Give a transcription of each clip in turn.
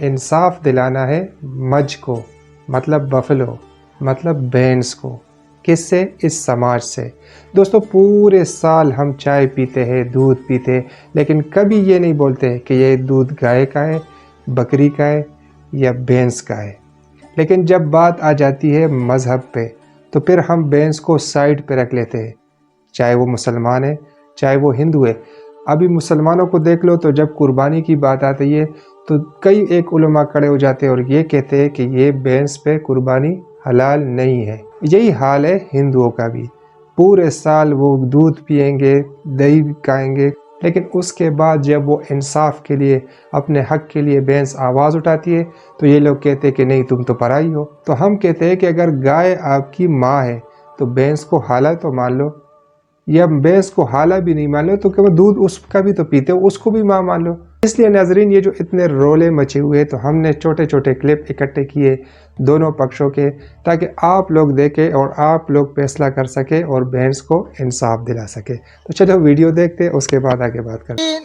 इंसाफ दिलाना है मज को, मतलब बफलो, मतलब भैंस को। किससे? इस समाज से। दोस्तों, पूरे साल हम चाय पीते हैं, दूध पीते हैं, लेकिन कभी ये नहीं बोलते कि ये दूध गाय का है, बकरी का है या भैंस का है। लेकिन जब बात आ जाती है मज़हब पे, तो फिर हम भैंस को साइड पे रख लेते हैं, चाहे वो मुसलमान है चाहे वो हिंदू है। अभी मुसलमानों को देख लो, तो जब कुर्बानी की बात आती है तो कई एक उलमा खड़े हो जाते हैं और ये कहते हैं कि ये भैंस पे कुर्बानी हलाल नहीं है। यही हाल है हिंदुओं का भी। पूरे साल वो दूध पिएंगे, दही खाएंगे, लेकिन उसके बाद जब वो इंसाफ के लिए, अपने हक के लिए भैंस आवाज़ उठाती है, तो ये लोग कहते हैं कि नहीं, तुम तो पराई हो। तो हम कहते हैं कि अगर गाय आपकी माँ है तो भैंस को हाला तो मान लो, या भैंस को हाला भी नहीं मान लो तो केवल दूध उसका भी तो पीते हो, उसको भी माँ मान लो। इसलिए नाजरीन, ये जो इतने रोले मचे हुए, तो हमने छोटे छोटे क्लिप इकट्ठे किए दोनों पक्षों के, ताकि आप लोग देखें और आप लोग फैसला कर सके और भैंस को इंसाफ दिला सके। तो चलो वीडियो देखते हैं, उसके बाद आगे बात करते हैं।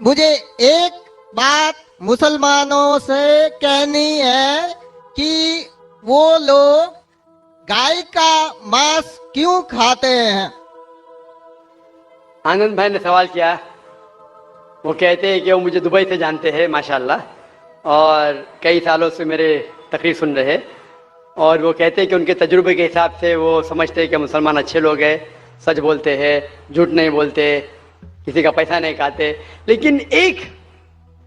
मुझे एक बात मुसलमानों से कहनी है कि वो लोग गाय का मांस क्यों खाते हैं। आनंद भाई ने सवाल किया। वो कहते हैं कि वो मुझे दुबई से जानते हैं माशाल्लाह, और कई सालों से मेरे तकरीर सुन रहे हैं, और वो कहते हैं कि उनके तजुर्बे के हिसाब से वो समझते हैं कि मुसलमान अच्छे लोग हैं, सच बोलते हैं, झूठ नहीं बोलते, किसी का पैसा नहीं खाते। लेकिन एक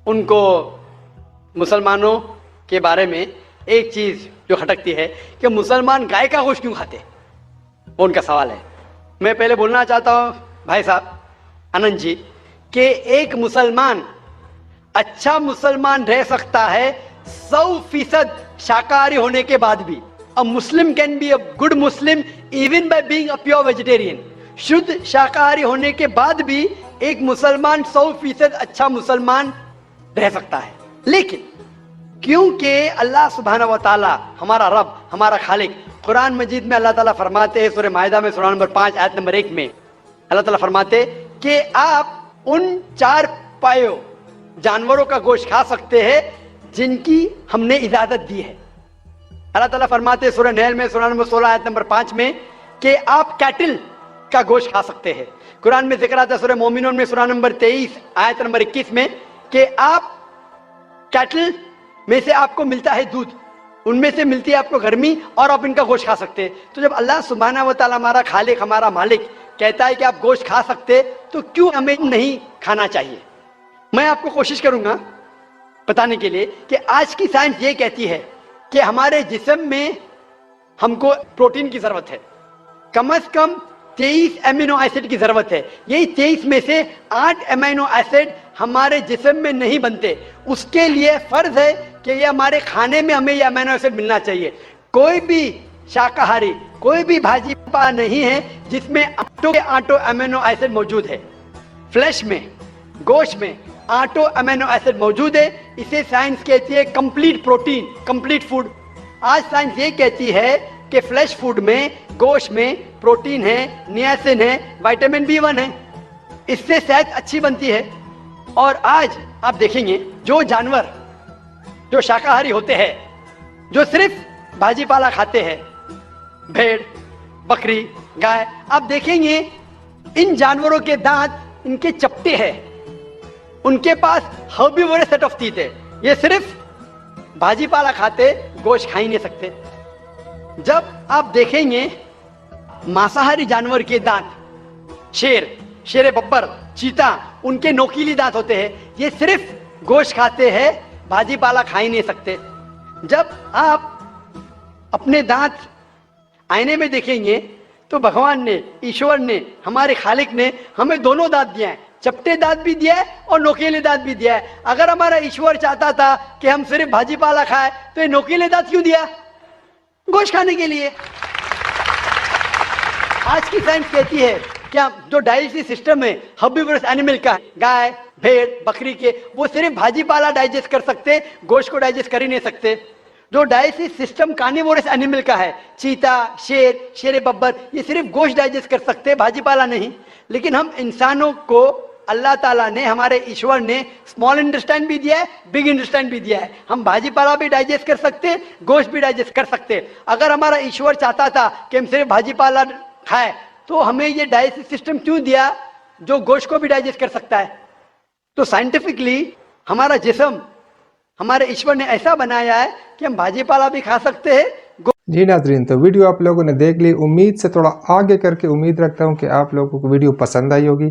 उनको मुसलमानों के बारे में एक चीज़ जो खटकती है कि मुसलमान गाय का गोश्त क्यों खाते, वो उनका सवाल है। मैं पहले बोलना चाहता हूँ भाई साहब आनंद जी कि एक मुसलमान अच्छा मुसलमान रह सकता है 100% शाकाहारी होने के बाद भी। A Muslim can be a good Muslim even by being a pure vegetarian. शुद्ध शाकाहारी होने के बाद भी एक मुसलमान 100% अच्छा मुसलमान रह सकता है। लेकिन क्योंकि अल्लाह सुब्हानहू व तआला, हमारा रब, हमारा खालिक, कुरान मजीद में अल्लाह ताला फरमाते हैं, सूरह माइदा में सूरा नंबर 5 आयत नंबर 1 में अल्लाह ताला फरमाते कि आप उन 4 पायों जानवरों का गोश्त खा सकते हैं जिनकी हमने इजाजत दी है। अल्लाह ताला फरमाते सूरह नहल में सूरा नंबर 16 आयत नंबर 5 में कि आप कैटल का गोश्त खा सकते हैं। कुरान में जिक्र आता है सूरह मोमिनून में सूरा नंबर 23 आयत नंबर 21 में कि आप कैटल में से आपको मिलता है दूध, उनमें से मिलती है आपको गर्मी, और आप इनका गोश्त खा सकते हैं। तो जब अल्लाह सुब्हानहू व तआला, हमारा खालिक, हमारा मालिक कहता है कि आप गोश्त खा सकते, तो क्यों हमें नहीं खाना चाहिए। मैं आपको कोशिश करूंगा बताने के लिए कि आज की साइंस ये कहती है कि हमारे जिस्म में हमको प्रोटीन की जरूरत है, कम से कम 23 एमिनो एसिड की जरूरत है। यही 23 में से 8 एमिनो एसिड हमारे जिस्म में नहीं बनते। उसके लिए फर्ज है कि ये हमारे खाने में हमें ये एमिनो एसिड मिलना चाहिए। कोई भी शाकाहारी, कोई भी भाजी पाला नहीं है जिसमें आटो के आटो एमिनो एसिड मौजूद है। फ्लैश में, गोश्त में आटो अमीनो एसिड मौजूद है। इसे साइंस कहती है कंप्लीट प्रोटीन, कंप्लीट फूड। आज साइंस ये कहती है कि फ्लैश फूड में, गोश्त में प्रोटीन है, नियासिन है, विटामिन B1 है, इससे सेहत अच्छी बनती है। और आज आप देखेंगे जो जानवर जो शाकाहारी होते हैं, जो सिर्फ भाजी पाला खाते हैं, भेड़, बकरी, गाय, आप देखेंगे इन जानवरों के दांत इनके चपटे हैं, उनके पास हर्बीवोरस सेट ऑफ टीथ है। ये सिर्फ भाजी पाला खाते, गोश्त खा ही नहीं सकते। जब आप देखेंगे मांसाहारी जानवर के दांत, शेर बब्बर, चीता, उनके नोकीली दांत होते हैं। ये सिर्फ गोश्त खाते हैं, भाजी पाला खा ही नहीं सकते। जब आप अपने दांत आईने में देखेंगे तो भगवान ने, ईश्वर ने, हमारे खालिक ने हमें दोनों दांत दिया है, चपटे दांत भी दिया है और नोकीले दांत भी दिया है। अगर हमारा ईश्वर चाहता था कि हम सिर्फ भाजी पाला खाए तो ये नोकीले दांत क्यों दिया? गोश्त खाने के लिए। आज की साइंस कहती है क्या जो डाइजेस्टिव सिस्टम है हर्बीवोरस एनिमल का, गाय, भेड़, बकरी के, वो सिर्फ भाजी पाला डाइजेस्ट कर सकते, गोश्त को डाइजेस्ट कर ही नहीं सकते। जो डाइजेस्टिव सिस्टम कार्निवोरस एनिमल का है, चीता, शेर बब्बर, ये सिर्फ गोश्त डाइजेस्ट कर सकते, भाजी पाला नहीं। लेकिन हम इंसानों को अल्लाह ताला ने, हमारे ईश्वर ने स्मॉल इंटेस्टाइन भी दिया है, बिग इंटेस्टाइन भी दिया है। हम भाजीपाला भी डाइजेस्ट कर सकते हैं, गोश्त भी डाइजेस्ट कर सकते हैं। अगर हमारा ईश्वर चाहता था कि हम सिर्फ भाजीपाला खाए, तो हमें ये डाइजेस्टिव सिस्टम क्यों दिया जो गोश्त को भी डाइजेस्ट कर सकता है? तो साइंटिफिकली हमारा जिस्म हमारे ईश्वर ने ऐसा बनाया है कि हम भाजीपाला भी खा सकते हैं। जी नाजरीन, तो वीडियो आप लोगों ने देख ली। उम्मीद से थोड़ा आगे करके उम्मीद रखता हूं कि आप लोगों को वीडियो पसंद आई होगी,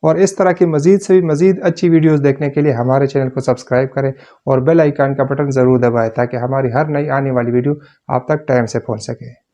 और इस तरह की मज़ीद से भी मज़ीद अच्छी वीडियोस देखने के लिए हमारे चैनल को सब्सक्राइब करें और बेल आइकन का बटन ज़रूर दबाएं ताकि हमारी हर नई आने वाली वीडियो आप तक टाइम से पहुंच सके।